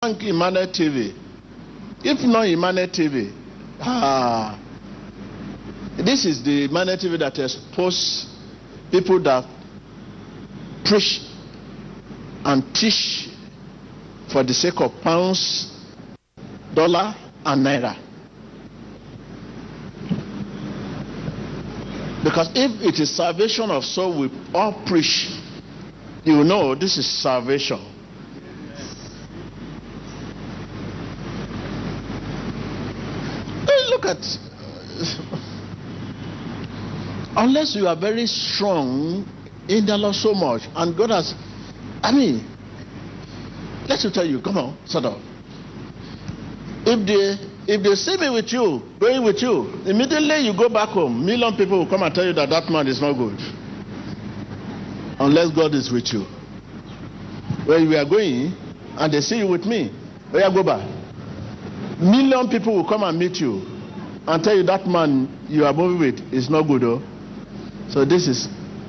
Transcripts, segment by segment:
thank Emmanuel TV. If not Emmanuel TV, this is the Emmanuel TV that exposes people that preach and teach for the sake of pounds, dollar, and naira. Because if it is salvation of soul we all preach, you know this is salvation. Look at, unless you are very strong in the Lord so much, and God has, let me tell you, come on, sit down. If they see me with you, going with you, immediately you go back home, million people will come and tell you that that man is not good. Unless God is with you. When we are going and they see you with me, where you go back? Million people will come and meet you and tell you that man you are moving with is not good. Oh. So this is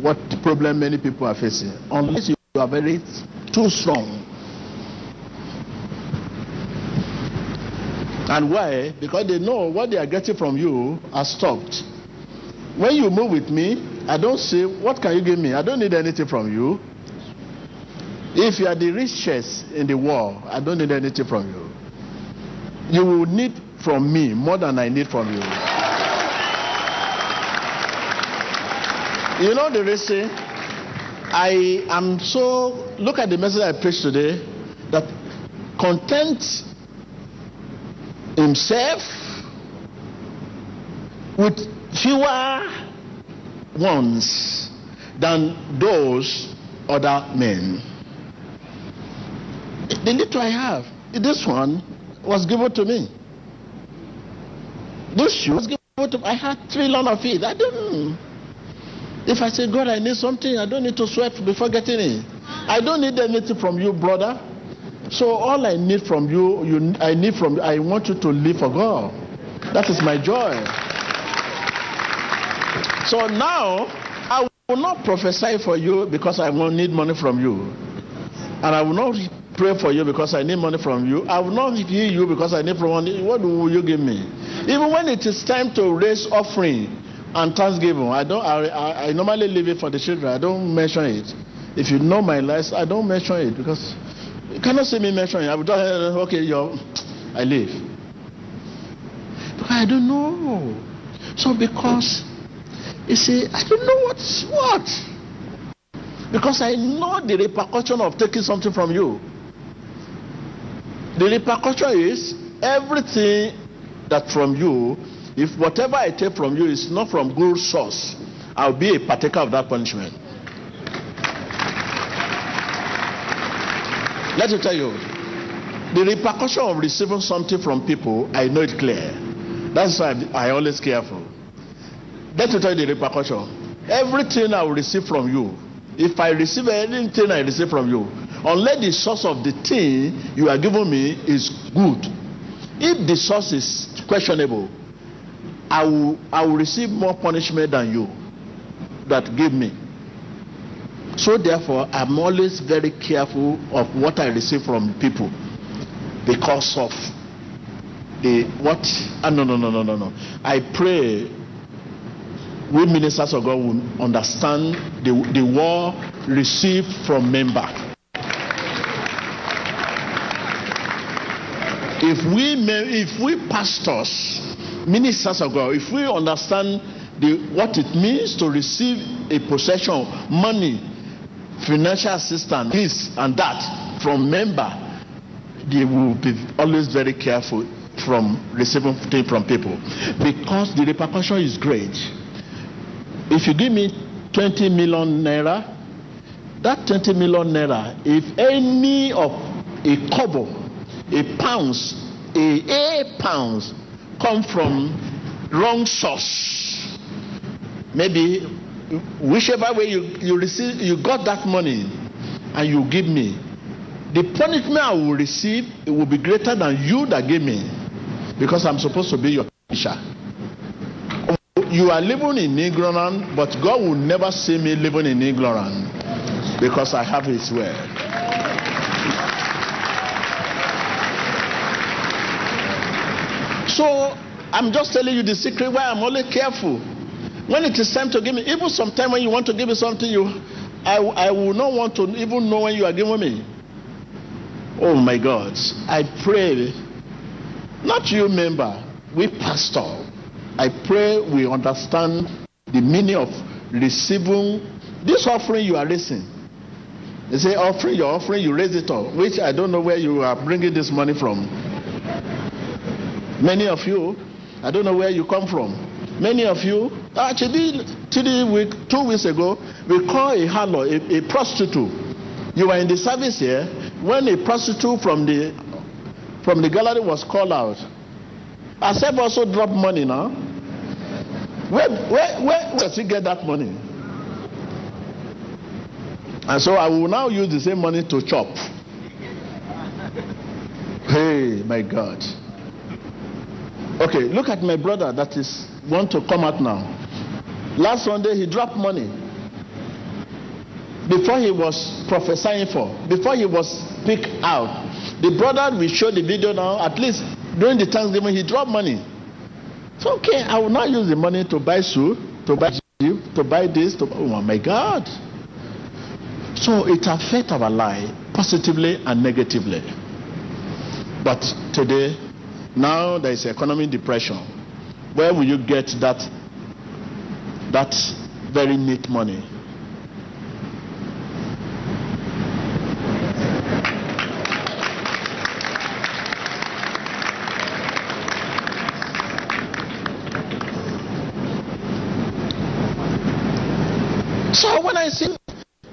what the problem many people are facing. Unless you are very too strong. And why? Because they know what they are getting from you has stopped. When you move with me, I don't say, what can you give me? I don't need anything from you. If you are the richest in the world, I don't need anything from you. You will need from me more than I need from you. You know the reason? I am so, look at the message I preached today, that content himself with fewer ones than those other men. The little I have, this one was given to me. This shoe was given to me. I had 3 long of it. I didn't. If I say, God, I need something, I don't need to sweat before getting it. I don't need anything from you, brother. So all I need from you, I want you to live for God. That is my joy. So now, I will not prophesy for you because I won't need money from you. And I will not pray for you because I need money from you. I will not hear you because I need money. What will you give me? Even when it is time to raise offering and thanksgiving, I normally leave it for the children. I don't mention it. If you know my life, I don't mention it because you cannot see me mention it. I will tell you, okay, I leave. But I don't know. So because you see, I don't know what. Because I know the repercussion of taking something from you. The repercussion is everything that from you, if whatever I take from you is not from good source, I'll be a partaker of that punishment. Let me tell you, the repercussion of receiving something from people, I know it clear. That's why I always careful. Let me tell you the repercussion. Everything I will receive from you, if I receive anything I receive from you, unless the source of the thing you are giving me is good, if the source is questionable, I will receive more punishment than you that give me. So therefore, I'm always very careful of what I receive from people because of no. I pray we ministers of God will understand the war received from member. If we pastors, ministers of God, if we understand what it means to receive a possession, money, financial assistance, this and that from member, they will be always very careful from receiving things from people because the repercussion is great. If you give me 20 million naira, that 20 million naira, if any of a kobo, a pounds come from wrong source, maybe whichever way you receive, you got that money and you give me, the punishment I will receive, it will be greater than you that gave me, because I'm supposed to be your teacher. You are living in ignorance, but God will never see me living in ignorance because I have His word. So I'm just telling you the secret why I'm always careful. When it is time to give me, even sometime when you want to give me something, I will not want to even know when you are giving me. Oh my God, I pray, not you member, we pastor, I pray we understand the meaning of receiving this offering you are raising. They say offering, your offering, you raise it all, which I don't know where you are bringing this money from. Many of you, I don't know where you come from. Many of you, actually 2 weeks ago, we called a harlot, a prostitute. You were in the service here when a prostitute from the gallery was called out. Asep also dropped money now. Where does he get that money? And so I will now use the same money to chop. Hey, my God. Okay, look at my brother that is want to come out now. Last Sunday he dropped money. Before he was prophesying before he was picked out. The brother will show the video now, at least during the Thanksgiving he dropped money. So okay, I will not use the money to buy shoe, to buy jeep, to buy this, oh my God. So it affects our life positively and negatively. But today, now there is economic depression. Where will you get that very neat money? So when I see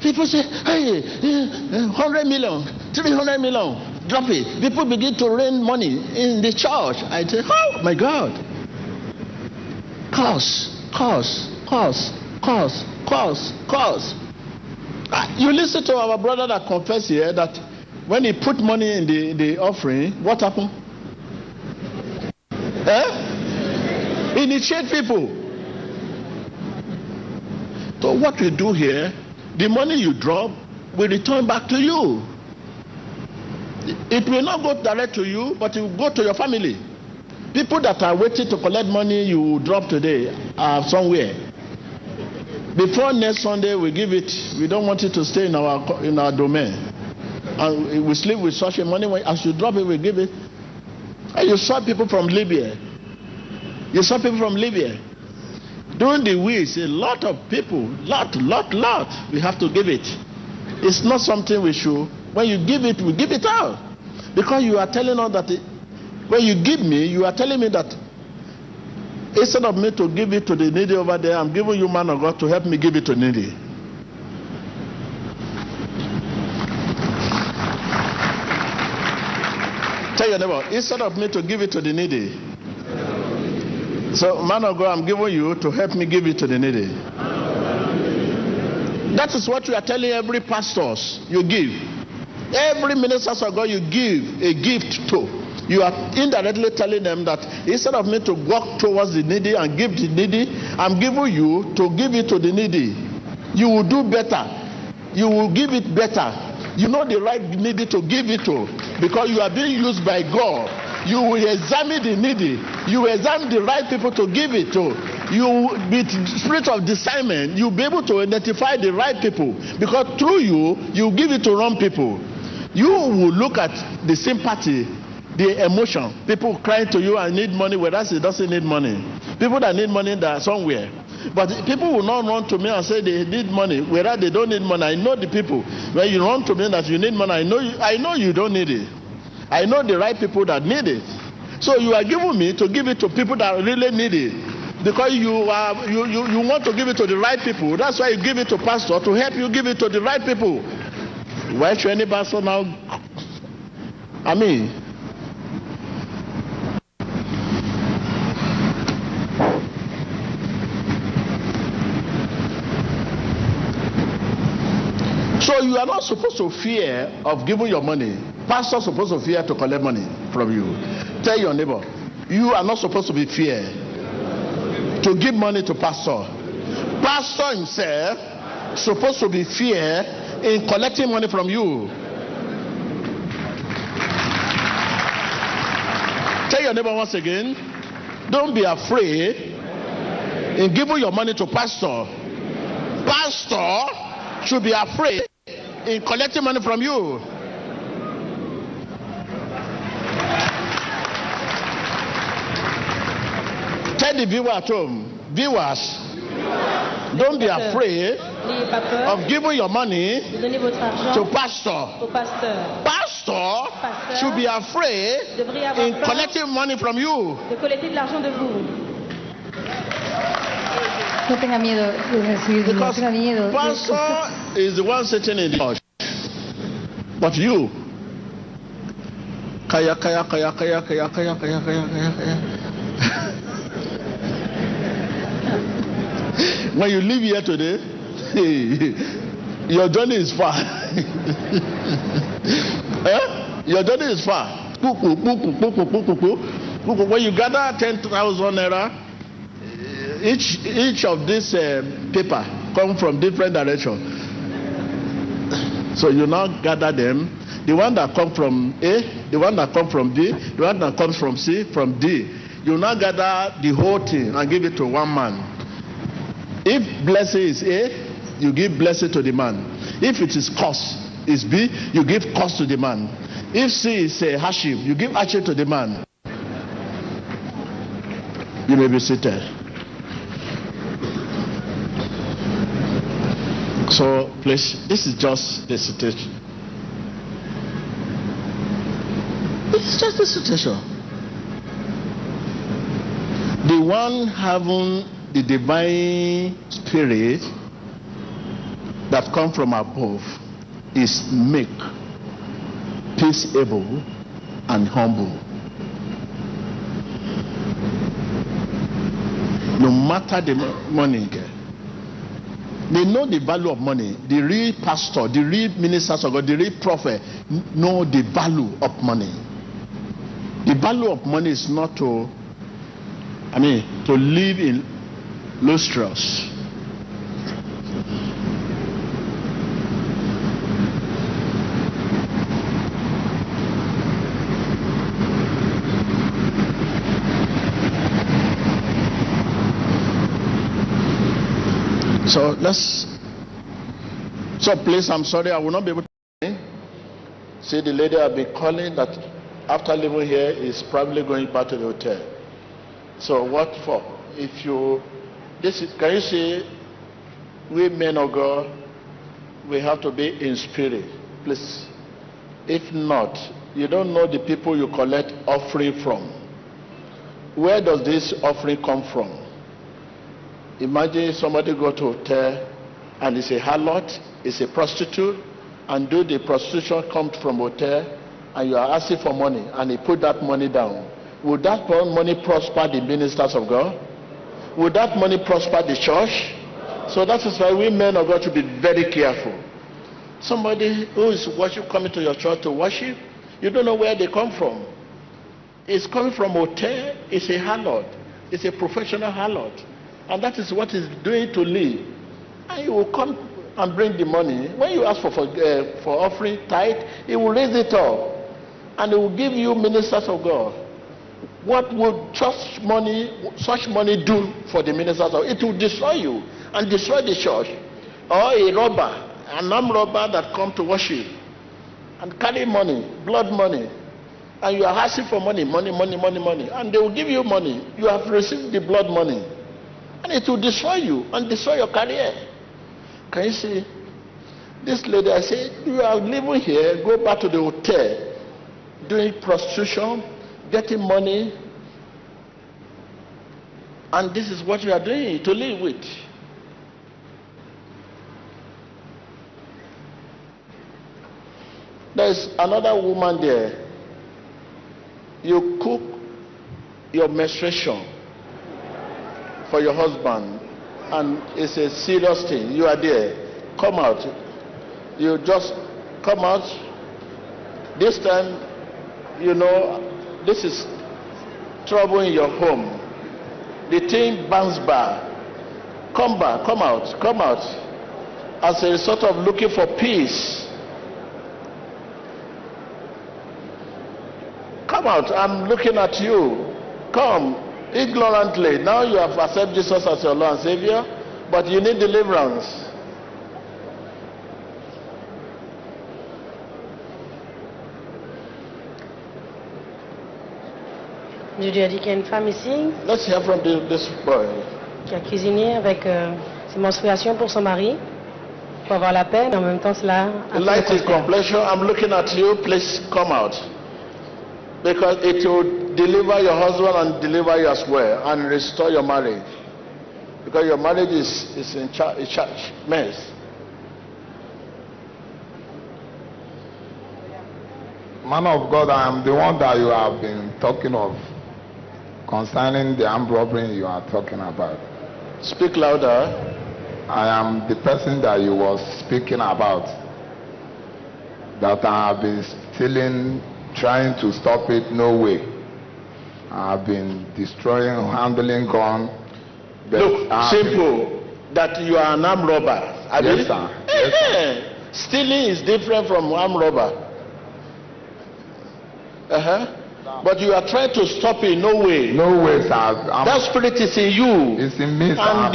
people say, hey, 100 million, 300 million, drop it. People begin to rain money in the church. I say, oh my God. Cause. You listen to our brother that confessed here that when he put money in the offering, what happened? Initiate people. So what we do here, the money you drop will return back to you. It will not go direct to you, but it will go to your family. People that are waiting to collect money you drop today are somewhere. Before next Sunday, we give it. We don't want it to stay in our domain. And we sleep with such a money. As you drop it, we give it. And you saw people from Libya. During the weeks, a lot of people, lot. We have to give it. It's not something we should. When you give it, we give it out. Because you are telling us that when you give me, you are telling me that instead of me to give it to the needy over there, I'm giving you, man of God, to help me give it to needy. Tell your neighbor, instead of me to give it to the needy, so man of God, I'm giving you to help me give it to the needy. That is what you are telling every pastors you give. Every minister of God you give a gift to. You are indirectly telling them that instead of me to walk towards the needy and give the needy, I'm giving you to give it to the needy. You will do better. You will give it better. You know the right needy to give it to, because you are being used by God. You will examine the needy. You will examine the right people to give it to. You, with spirit of discernment, you'll be able to identify the right people, because through you give it to wrong people. You will look at the sympathy, the emotion. People crying to you, I need money, whereas it doesn't need money. People that need money, they are somewhere. But people will not run to me and say they need money, whereas they don't need money. I know the people. When you run to me that you need money, I know you don't need it. I know the right people that need it. So you are giving me to give it to people that really need it. Because you want to give it to the right people. That's why you give it to pastor, to help you give it to the right people. Why should any pastor now? I mean, so you are not supposed to fear of giving your money. Pastor is supposed to fear to collect money from you. Tell your neighbor, you are not supposed to be fear to give money to pastor. Pastor himself supposed to be fear in collecting money from you. Tell your neighbor once again. Don't be afraid in giving your money to pastor. Pastor should be afraid in collecting money from you. Tell the viewer at home, viewers, don't be afraid of giving your money to pastor. Pastor should be afraid in collecting money from you. No tenga miedo de recibirlo, no tenga miedo. Pastor is the one sitting in the church. But you, kaya. When you leave here today, your journey is far. Your journey is far. When you gather 10,000 naira, each of this paper come from different direction. So you now gather them. The one that come from A, the one that come from B, the one that comes from C, from D. You now gather the whole thing and give it to one man. If blessing is A, you give blessing to the man. If it is curse, is B, you give curse to the man. If C is a hardship, you give hardship to the man. You may be seated. So, please, this is just the situation. This is just the situation. The one having the divine spirit that come from above is meek, peaceable, and humble. No matter the money, they know the value of money. The real pastor, the real ministers of God, the real prophet know the value of money. The value of money is not to live in lustrous. So please, I'm sorry, I will not be able to see the lady I've been calling that after leaving here is probably going back to the hotel. So what for? If you can you see, we men of God, we have to be in spirit, please. If not, you don't know the people you collect offering from. Where does this offering come from? Imagine somebody go to a hotel and it's a harlot, it's a prostitute, and do the prostitution come from hotel and you are asking for money and he put that money down. Would that money prosper the ministers of God? Would that money prosper the church? So that is why we men of God should be very careful. Somebody who is coming to your church to worship, you don't know where they come from. It's coming from hotel, it's a harlot, it's a professional harlot. And that is what he's doing to live. And he will come and bring the money. When you ask for offering tithe, he will raise it up. And he will give you ministers of God. What would such money do for the ministers of God? It will destroy you and destroy the church. Or a robber, an armed robber that come to worship and carry money, blood money. And you are asking for money. And they will give you money. You have received the blood money. And it will destroy you and destroy your career. Can you see? This lady, I said, you are living here, go back to the hotel, doing prostitution, getting money. And this is what you are doing to live with. There is another woman there. You cook your menstruation for your husband, and it's a serious thing. You are there. Come out. You just come out. This time, you know, this is trouble in your home. The thing bounce back. Come back. Come out. Come out. As a result of looking for peace. Come Come out. I'm looking at you. Come. Ignorantly. Now you have accepted Jesus as your Lord and Savior, but you need deliverance. Je lui ai dit qu'il y a une femme ici. Let's hear from this boy. Qui a cuisiné avec ses menstruations pour son mari, pour avoir la paix, mais en même temps cela. Light is completion. I'm looking at you. Please come out, because it will deliver your husband and deliver you as well, and restore your marriage, because your marriage is in church mess. Man of God, I am the one that you have been talking of concerning the armed robbery you are talking about. Speak louder. I am the person that you was speaking about, that I have been stealing, trying to stop it, no way. I have been destroying, handling gun. Look, simple, that you are an armed robber. Yes, sir. Yes, sir. Stealing is different from armed robber. But you are trying to stop it, no way. No way, sir. That spirit is in you. It's in me, sir. And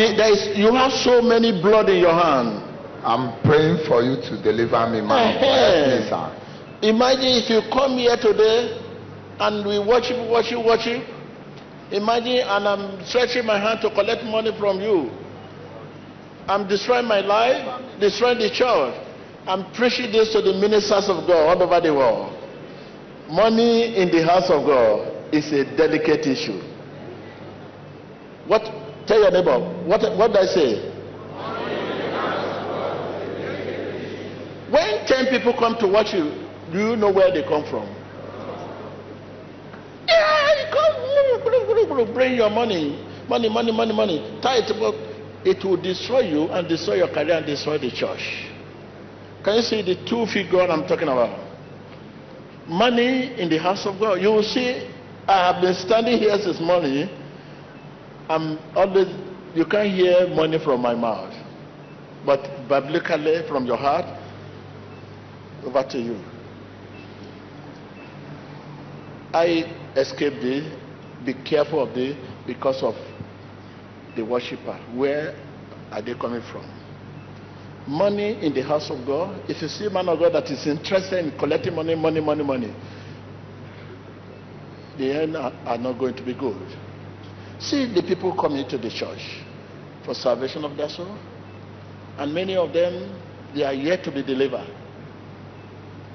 you have so many blood in your hand. I'm praying for you to deliver me, man. Help me, sir. Imagine if you come here today and we worship. Imagine, and I'm stretching my hand to collect money from you. I'm destroying my life, destroying the church. I'm preaching this to the ministers of God all over the world. Money in the house of God is a delicate issue. What? Tell your neighbor. What did I say? When 10 people come to watch you, do you know where they come from? Yeah, come, bring your money. Tie it up. It will destroy you and destroy your career and destroy the church. Can you see the two figures I'm talking about? Money in the house of God. You will see, I have been standing here since morning. I'm always, you can't hear money from my mouth, but biblically from your heart. Over to you. I escaped this. Be careful of this because of the worshiper. Where are they coming from? Money in the house of God. If you see a man of God that is interested in collecting money, the end are not going to be good. See the people coming to the church for salvation of their soul, and many of them, they are yet to be delivered.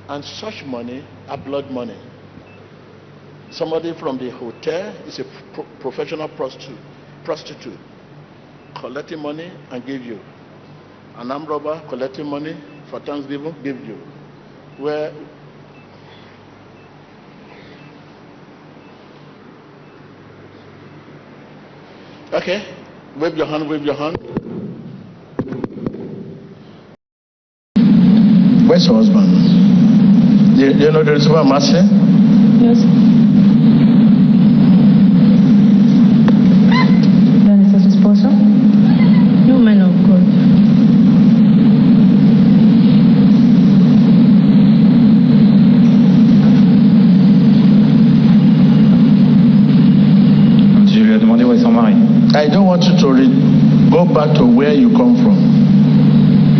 And such money are blood money. Somebody from the hotel is a professional prostitute, collecting money and give you. An armed robber collecting money for Thanksgiving, give you. Where okay, wave your hand. Where's your husband? Do you know the reason why I'm asking? Yes. ¿Dónde está su esposo? No, man of God. Je lui ai demandé où est son mari. I don't want you to go back to where you come from.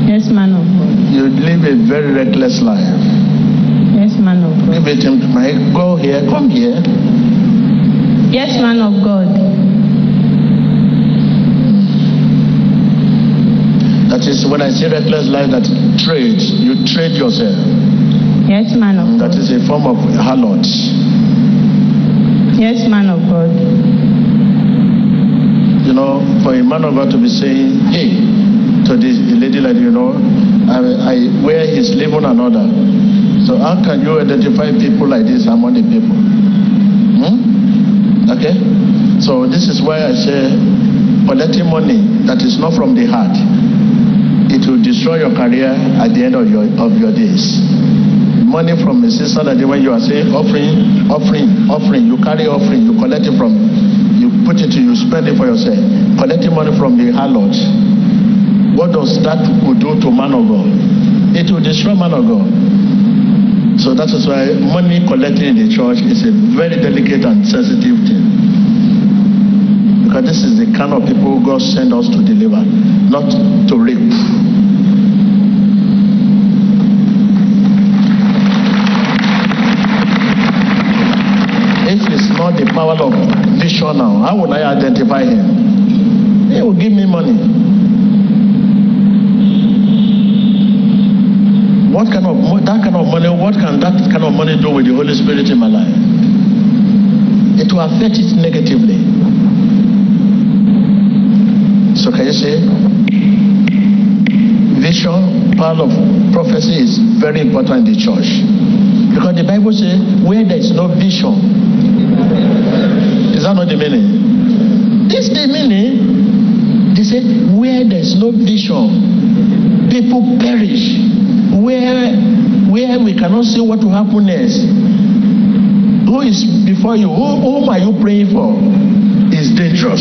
Yes, man of God. You live a very reckless life. Yes, man of God. Give it to me. Go here. Come here. Yes, man of God. That is when I say reckless life, that trade. You trade yourself. Yes, man of God. That is a form of harlot. Yes, man of God. You know, for a man of God to be saying, hey, to this lady, like, you know, where he's living another. So how can you identify people like this among the people? Okay? So this is why I say collecting money that is not from the heart, it will destroy your career at the end of your days. Money from a sister that when you are saying offering, you carry offering, you collect it from, you put it to, you spend it for yourself. Collecting money from the harlot. What does that do to man of God? It will destroy man of God. So that is why money collected in the church is a very delicate and sensitive thing. Because this is the kind of people God sent us to deliver, not to rape. If it's not the power of vision now, how will I identify him? He will give me money. What kind of money do with the Holy Spirit in my life? It will affect it negatively. So can you see? Vision, power of prophecy is very important in the church. Because the Bible says, where there is no vision, is that not the meaning? It's the meaning. They say, where there is no vision, people perish. Where we cannot see what will happen next. Who is before you? Whom are you praying for? Is dangerous.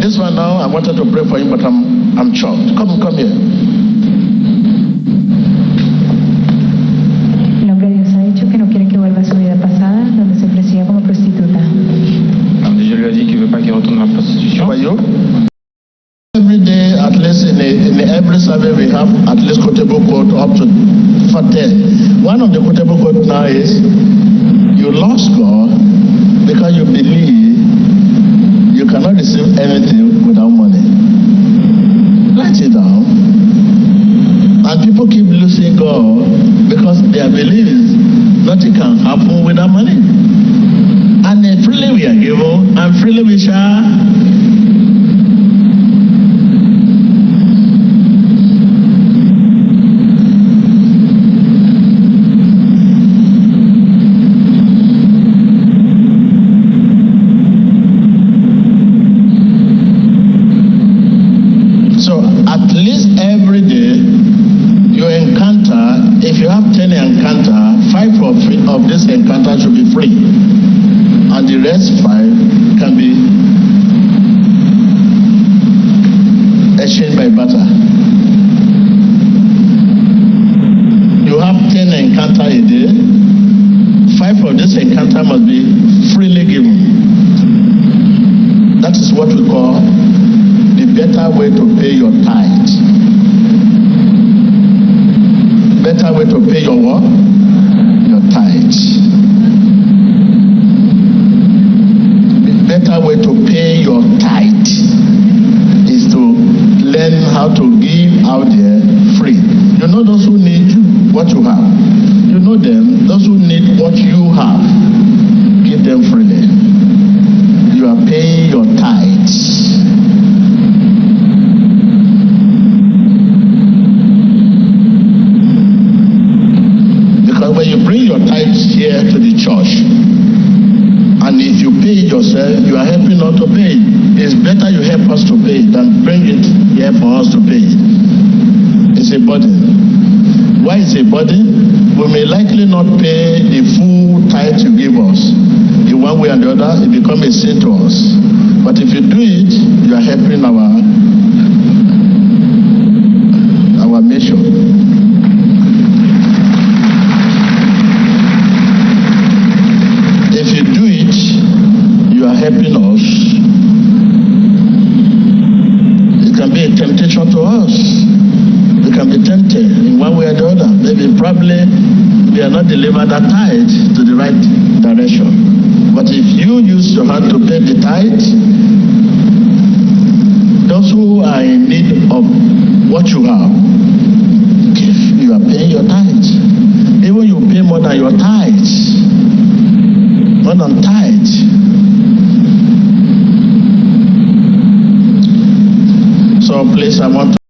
This one now, I wanted to pray for him, but I'm shocked. Come here. El hombre de Dios ha dicho que no quiere que vuelva a su vida pasada, donde se ofrecía como prostituta. Dieu lui a dit qu'il ne veut pas qu'il retourne dans la prostitution. How are you? Every day, at least in every survey, we have at least quotable quote up to 10. One of the quotable quote now is, you lost God because you believe you cannot receive anything without money. Write it down. And people keep losing God because their belief is nothing can happen without money. And freely we are given, and freely we shall. Of this encounter should be free, and the rest 5 can be exchanged by barter. You have 10 encounter a day. 5 of this encounter must be freely given. That is what we call the better way to pay your tithe. Better way to pay your what? Tithe. The better way to pay your tithe is to learn how to give out there free. You know those who need what you have. You know them, those who need what you have. Give them freely. You are paying your tithes. When you bring your tithes here to the church, and if you pay it yourself, you are helping not to pay it. It's better you help us to pay it than bring it here for us to pay it. It's a burden. Why is it a burden? We may likely not pay the full tithe you give us. In one way or the other, it becomes a sin to us. But if you do it, you are helping our mission. Helping us, it can be a temptation to us. We can be tempted in one way or the other. Maybe probably we are not delivered that tithe to the right direction. But if you use your hand to pay the tithe, those who are in need of what you have, you are paying your tithe. Even you pay more than your tithe. More than tithe. So please, I want to